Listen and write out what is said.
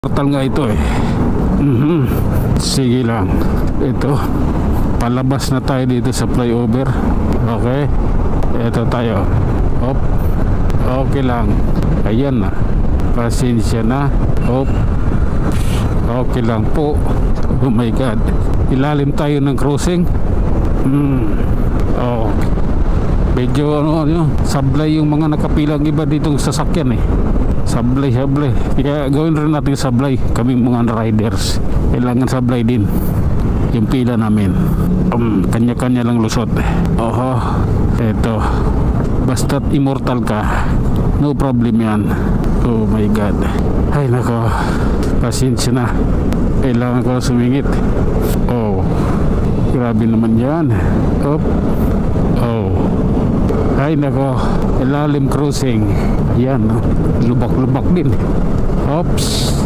Portal nga ito eh. Sige lang. Ito. Palabas na tayo dito sa flyover. Okay. Ito tayo. Hop. Okay lang. Ayan na. Pasensya na. Hop. Okay lang po. Oh my God. Ilalim tayo ng crossing. Oh. Medyo sablay yung mga nakapilang iba ditong sasakyan eh. Sablay. Kaya gawin rin natin sablay. Kaming mga riders kailangan sablay din yung pila namin. Kanya-kanya lang lusot. Oho. Eto. Basta't immortal ka, no problem yan. Oh my God. Ay nako. Pasensya na. Kailangan ko sumingit. Oh. Grabe naman yan. Op. Oh. Ay nako, ilalim crossing. Yan, lubak-lubak din. Oops.